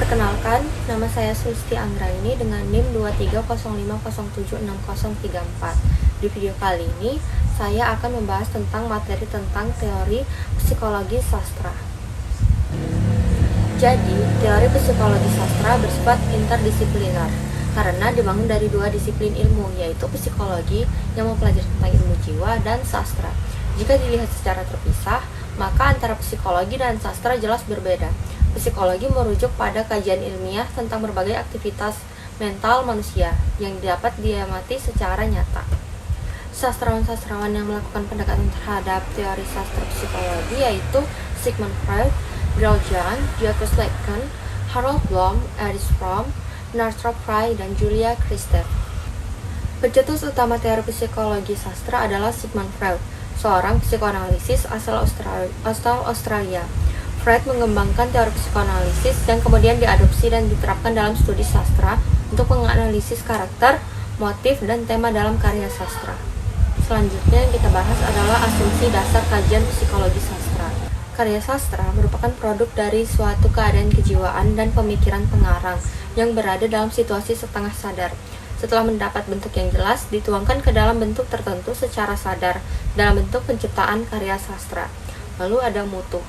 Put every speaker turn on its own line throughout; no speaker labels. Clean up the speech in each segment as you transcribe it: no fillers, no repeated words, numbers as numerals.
Perkenalkan, nama saya Sulisti Anggraini dengan NIM 23050760034. Di video kali ini, saya akan membahas tentang materi tentang teori psikologi sastra. Jadi, teori psikologi sastra bersifat interdisipliner karena dibangun dari dua disiplin ilmu, yaitu psikologi yang mempelajari tentang ilmu jiwa dan sastra. Jika dilihat secara terpisah, maka antara psikologi dan sastra jelas berbeda. Psikologi merujuk pada kajian ilmiah tentang berbagai aktivitas mental manusia yang dapat diamati secara nyata. Sastrawan-sastrawan yang melakukan pendekatan terhadap teori sastra psikologi yaitu Sigmund Freud, Carl Jung, Jacques Lacan, Harold Bloom, Erich Fromm, Northrop Frye, dan Julia Kristeva. Pencetus utama teori psikologi sastra adalah Sigmund Freud, seorang psikoanalisis asal Australia. Freud mengembangkan teori psikoanalisis yang kemudian diadopsi dan diterapkan dalam studi sastra untuk menganalisis karakter, motif, dan tema dalam karya sastra. Selanjutnya yang kita bahas adalah asumsi dasar kajian psikologi sastra. Karya sastra merupakan produk dari suatu keadaan kejiwaan dan pemikiran pengarang yang berada dalam situasi setengah sadar. Setelah mendapat bentuk yang jelas, dituangkan ke dalam bentuk tertentu secara sadar dalam bentuk penciptaan karya sastra. Lalu ada mutu.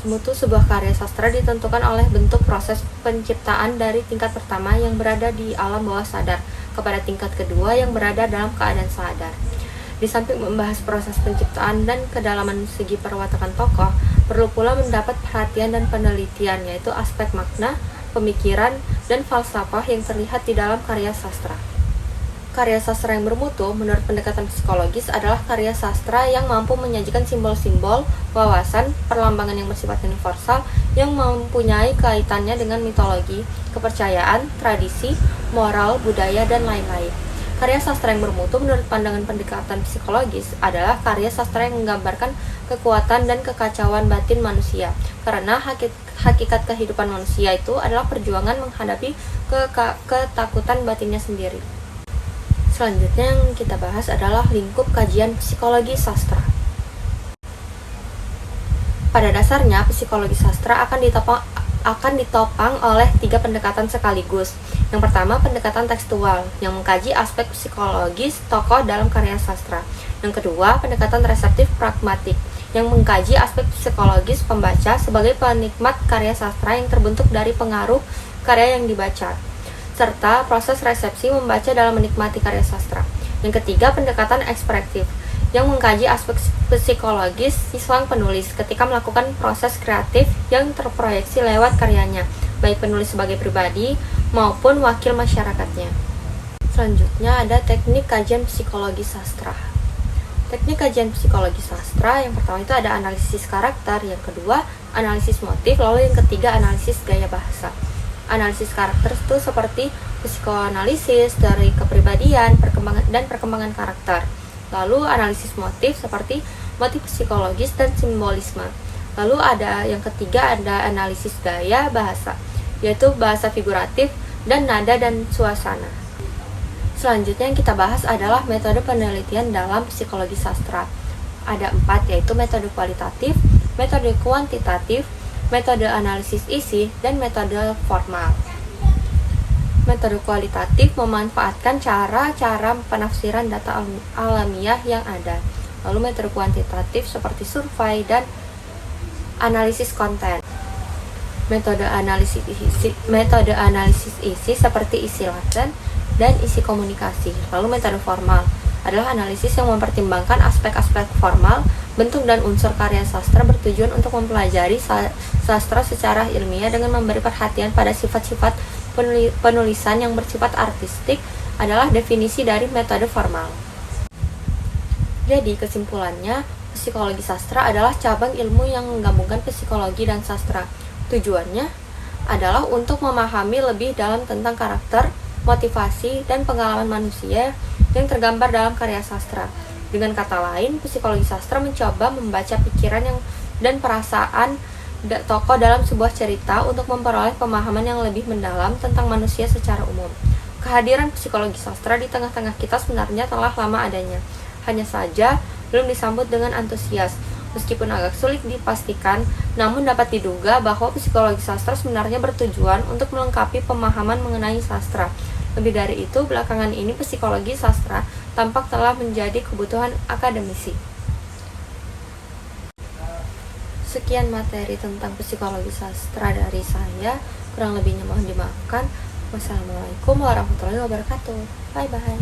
Mutu sebuah karya sastra ditentukan oleh bentuk proses penciptaan dari tingkat pertama yang berada di alam bawah sadar kepada tingkat kedua yang berada dalam keadaan sadar. Di samping membahas proses penciptaan dan kedalaman segi perwatakan tokoh, perlu pula mendapat perhatian dan penelitian, yaitu aspek makna, pemikiran, dan falsafah yang terlihat di dalam karya sastra. Karya sastra yang bermutu, menurut pendekatan psikologis, adalah karya sastra yang mampu menyajikan simbol-simbol, wawasan, perlambangan yang bersifat universal, yang mempunyai kaitannya dengan mitologi, kepercayaan, tradisi, moral, budaya, dan lain-lain. Karya sastra yang bermutu menurut pandangan pendekatan psikologis adalah karya sastra yang menggambarkan kekuatan dan kekacauan batin manusia, karena hakikat kehidupan manusia itu adalah perjuangan menghadapi ketakutan batinnya sendiri. Selanjutnya yang kita bahas adalah lingkup kajian psikologi sastra. Pada dasarnya, psikologi sastra akan ditopang oleh 3 pendekatan sekaligus. Yang pertama, pendekatan tekstual, yang mengkaji aspek psikologis tokoh dalam karya sastra. Yang kedua, pendekatan reseptif pragmatik, yang mengkaji aspek psikologis pembaca sebagai penikmat karya sastra yang terbentuk dari pengaruh karya yang dibaca, serta proses resepsi membaca dalam menikmati karya sastra. Yang ketiga, pendekatan ekspresif, yang mengkaji aspek psikologis sang penulis ketika melakukan proses kreatif yang terproyeksi lewat karyanya, baik penulis sebagai pribadi maupun wakil masyarakatnya. Selanjutnya ada teknik kajian psikologi sastra. Teknik kajian psikologi sastra yang pertama itu ada analisis karakter, yang kedua analisis motif, lalu yang ketiga analisis gaya bahasa. Analisis karakter itu seperti psikoanalisis dari kepribadian, perkembangan karakter. Lalu analisis motif seperti motif psikologis dan simbolisme. Lalu ada yang ketiga ada analisis gaya bahasa, yaitu bahasa figuratif dan nada dan suasana. Selanjutnya yang kita bahas adalah metode penelitian dalam psikologi sastra. Ada 4, yaitu metode kualitatif, metode kuantitatif, metode analisis isi, dan metode formal. Metode kualitatif memanfaatkan cara-cara penafsiran data alamiah yang ada. Lalu metode kuantitatif seperti survei dan analisis konten. Metode analisis isi seperti isi laten dan isi komunikasi. Lalu metode formal adalah analisis yang mempertimbangkan aspek-aspek formal, bentuk dan unsur karya sastra bertujuan untuk mempelajari sastra secara ilmiah dengan memberi perhatian pada sifat-sifat penulisan yang bersifat artistik adalah definisi dari metode formal. Jadi kesimpulannya, psikologi sastra adalah cabang ilmu yang menggabungkan psikologi dan sastra. Tujuannya adalah untuk memahami lebih dalam tentang karakter, motivasi, dan pengalaman manusia yang tergambar dalam karya sastra. Dengan kata lain, psikologi sastra mencoba membaca pikiran dan perasaan tokoh dalam sebuah cerita untuk memperoleh pemahaman yang lebih mendalam tentang manusia secara umum. Kehadiran psikologi sastra di tengah-tengah kita sebenarnya telah lama adanya. Hanya saja belum disambut dengan antusias. Meskipun agak sulit dipastikan, namun dapat diduga bahwa psikologi sastra sebenarnya bertujuan untuk melengkapi pemahaman mengenai sastra. Lebih dari itu, belakangan ini psikologi sastra tampak telah menjadi kebutuhan akademisi. Sekian materi tentang psikologi sastra dari saya, kurang lebihnya mohon dimaafkan. Wassalamualaikum warahmatullahi wabarakatuh. Bye bye.